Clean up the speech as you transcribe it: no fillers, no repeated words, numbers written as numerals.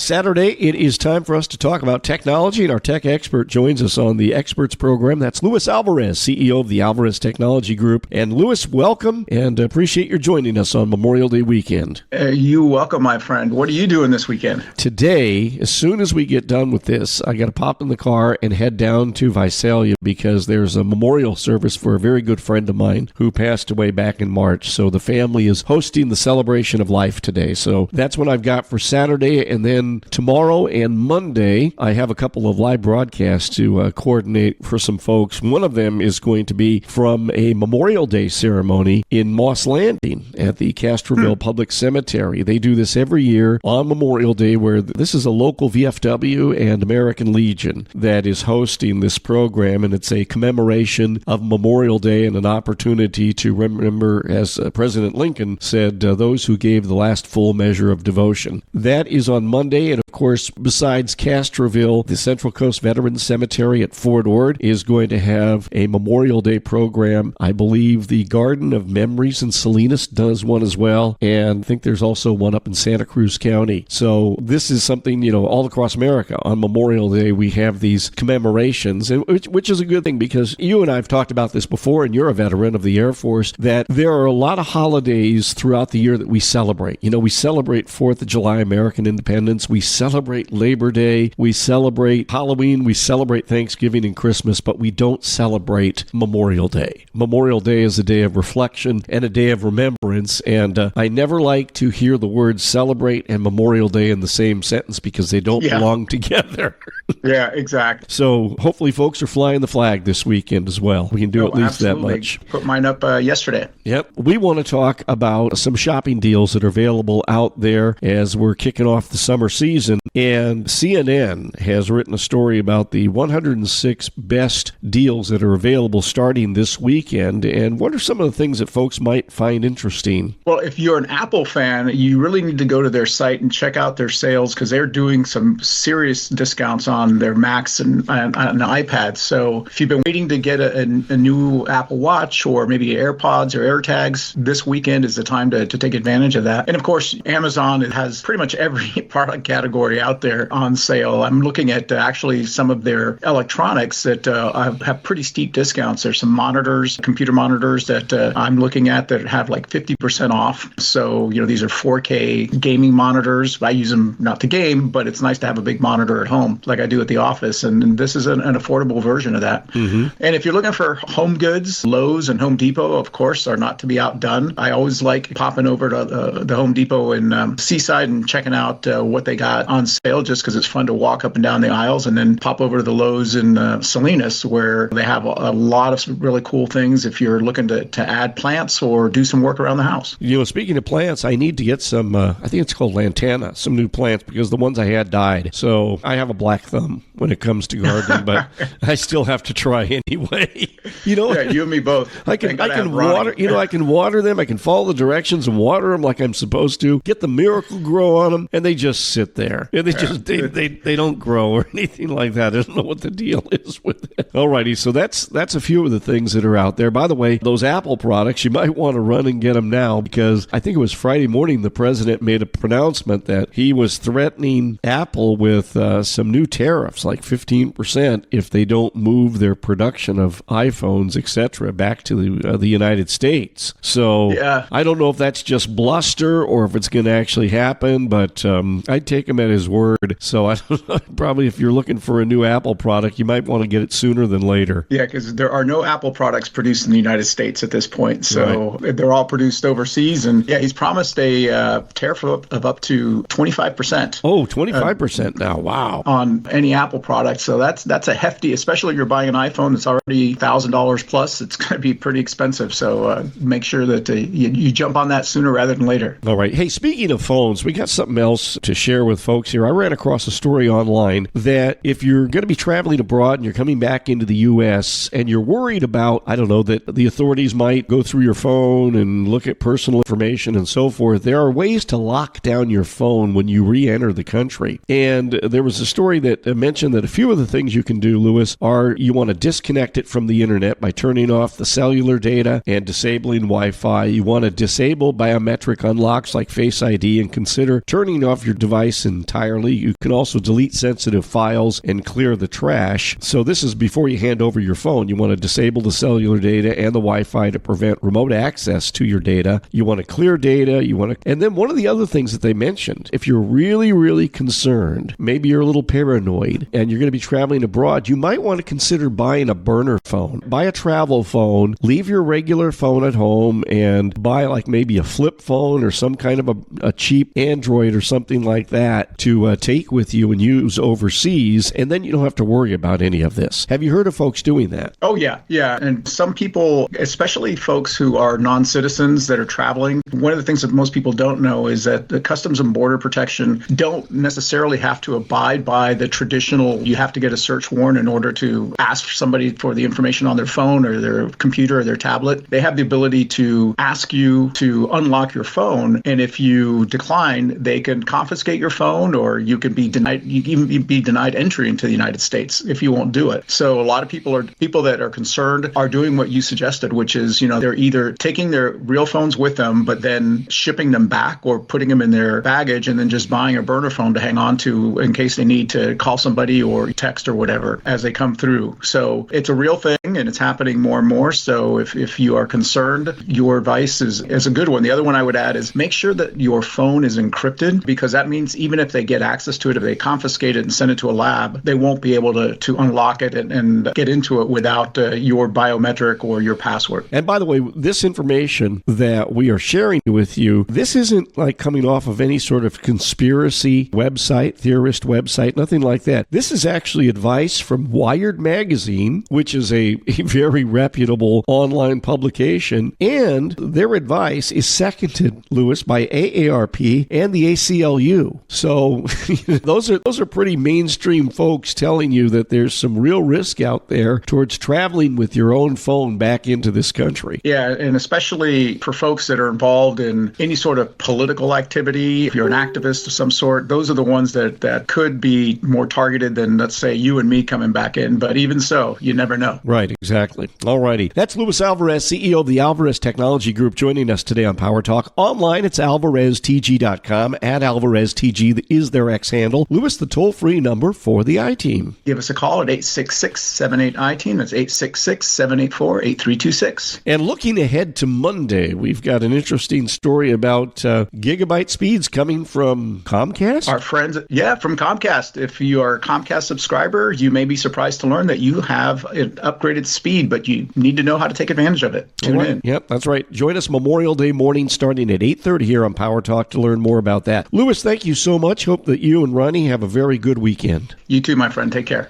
Saturday, it is time for us to talk about technology, and our tech expert joins us on the Experts program. That's Luis Alvarez, CEO of the Alvarez Technology Group. And Luis, welcome, and appreciate your joining us on Memorial Day weekend. You're welcome, my friend. What are you doing this weekend? Today, as soon as we get done with this, I got to pop in the car and head down to Visalia because there's a memorial service for a very good friend of mine who passed away back in March. So the family is hosting the celebration of life today. So that's what I've got for Saturday, and then tomorrow and Monday, I have a couple of live broadcasts to coordinate for some folks. One of them is going to be from a Memorial Day ceremony in Moss Landing at the Castroville Public Cemetery. They do this every year on Memorial Day, where this is a local VFW and American Legion that is hosting this program, and it's a commemoration of Memorial Day and an opportunity to remember, as President Lincoln said, those who gave the last full measure of devotion. That is on Monday, and of course, besides Castroville, the Central Coast Veterans Cemetery at Fort Ord is going to have a Memorial Day program. I believe the Garden of Memories in Salinas does one as well, and I think there's also one up in Santa Cruz County. So this is something, all across America. On Memorial Day, we have these commemorations, which is a good thing, because you and I have talked about this before, and you're a veteran of the Air Force, that there are a lot of holidays throughout the year that we celebrate. We celebrate 4th of July, American Independence. We celebrate Labor Day. We celebrate Halloween. We celebrate Thanksgiving and Christmas, but we don't celebrate Memorial Day. Memorial Day is a day of reflection and a day of remembrance, and I never like to hear the words celebrate and Memorial Day in the same sentence because they don't belong together. Yeah, exactly. So hopefully folks are flying the flag this weekend as well. We can do at least absolutely. That much. Put mine up yesterday. Yep. We want to talk about some shopping deals that are available out there as we're kicking off the summer season. And CNN has written a story about the 106 best deals that are available starting this weekend. And what are some of the things that folks might find interesting? Well, if you're an Apple fan, you really need to go to their site and check out their sales, because they're doing some serious discounts on their Macs and iPads. So if you've been waiting to get a new Apple Watch or maybe AirPods or AirTags, this weekend is the time to take advantage of that. And of course, Amazon has pretty much every product category out there on sale. I'm looking at actually some of their electronics that have pretty steep discounts. There's some monitors, computer monitors that I'm looking at that have like 50% off. So, these are 4K gaming monitors. I use them not to game, but it's nice to have a big monitor at home like I do at the office. And this is an affordable version of that. Mm-hmm. And if you're looking for home goods, Lowe's and Home Depot, of course, are not to be outdone. I always like popping over to the Home Depot in Seaside and checking out what they got on sale, just because it's fun to walk up and down the aisles, and then pop over to the Lowe's in Salinas, where they have a lot of really cool things if you're looking to add plants or do some work around the house. Speaking of plants, I need to get some, I think it's called lantana, some new plants, because the ones I had died. So I have a black thumb when it comes to gardening, but I still have to try anyway. Yeah, you and me both. I can water, I can water them. I can follow the directions and water them like I'm supposed to. Get the Miracle Grow on them, and they just sit there. And they don't grow or anything like that. I don't know what the deal is with it. Alrighty, so that's a few of the things that are out there. By the way, those Apple products, you might want to run and get them now, because I think it was Friday morning the president made a pronouncement that he was threatening Apple with some new tariffs, like 15%, if they don't move their production of iPhones, etc., back to the United States. So I don't know if that's just bluster or if it's going to actually happen, but I'd take him at his word. So I don't know, probably if you're looking for a new Apple product, you might want to get it sooner than later. Yeah, because there are no Apple products produced in the United States at this point. So they're all produced overseas. And he's promised a tariff of up to 25%. Oh, 25% now. Wow. On any Apple product. So that's a hefty, especially if you're buying an iPhone that's already $1,000 plus, it's going to be pretty expensive. So make sure that you jump on that sooner rather than later. All right. Hey, speaking of phones, we got something else to share with folks here. I ran across a story online that if you're going to be traveling abroad and you're coming back into the U.S. and you're worried about, I don't know, that the authorities might go through your phone and look at personal information and so forth, there are ways to lock down your phone when you re-enter the country. And there was a story that mentioned that a few of the things you can do, Louis, are you want to disconnect it from the internet by turning off the cellular data and disabling Wi-Fi. You want to disable biometric unlocks like Face ID and consider turning off your device entirely. entirely. You can also delete sensitive files and clear the trash. So this is before you hand over your phone. You want to disable the cellular data and the Wi-Fi to prevent remote access to your data. You want to clear data. And then one of the other things that they mentioned, if you're really, really concerned, maybe you're a little paranoid and you're going to be traveling abroad, you might want to consider buying a burner phone. Buy a travel phone, leave your regular phone at home, and buy like maybe a flip phone or some kind of a cheap Android or something like that to take with you and use overseas, and then you don't have to worry about any of this. Have you heard of folks doing that? Oh, yeah. And some people, especially folks who are non-citizens that are traveling, one of the things that most people don't know is that the Customs and Border Protection don't necessarily have to abide by the traditional, you have to get a search warrant in order to ask somebody for the information on their phone or their computer or their tablet. They have the ability to ask you to unlock your phone, and if you decline, they can confiscate your phone, or you can be denied. You can even be denied entry into the United States if you won't do it. So a lot of people that are concerned are doing what you suggested, which is, they're either taking their real phones with them, but then shipping them back or putting them in their baggage and then just buying a burner phone to hang on to in case they need to call somebody or text or whatever as they come through. So it's a real thing, and it's happening more and more. So if you are concerned, your advice is a good one. The other one I would add is make sure that your phone is encrypted, because that means even if they get access to it, if they confiscate it and send it to a lab, they won't be able to unlock it and get into it without your biometric or your password. And by the way, this information that we are sharing with you, this isn't like coming off of any sort of conspiracy website, theorist website, nothing like that. This is actually advice from Wired Magazine, which is a very reputable online publication, and their advice is seconded, Louis, by AARP and the ACLU. So those are pretty mainstream folks telling you that there's some real risk out there towards traveling with your own phone back into this country. Yeah, and especially for folks that are involved in any sort of political activity, if you're an activist of some sort, those are the ones that could be more targeted than, let's say, you and me coming back in. But even so, you never know. Right, exactly. All righty. That's Luis Alvarez, CEO of the Alvarez Technology Group, joining us today on Power Talk. Online, it's alvareztg.com. @AlvarezTG is their X handle. Louis, the toll-free number for the I-Team. Give us a call at 866-78-I-Team. That's 866-784-8326. And looking ahead to Monday, we've got an interesting story about gigabyte speeds coming from Comcast? Our friends, from Comcast. If you are a Comcast subscriber, you may be surprised to learn that you have an upgraded speed, but you need to know how to take advantage of it. Tune in. Yep, that's right. Join us Memorial Day morning starting at 8:30 here on Power Talk to learn more about that. Louis, thank you so much. Hope that you and Ronnie have a very good weekend. You too, my friend. Take care.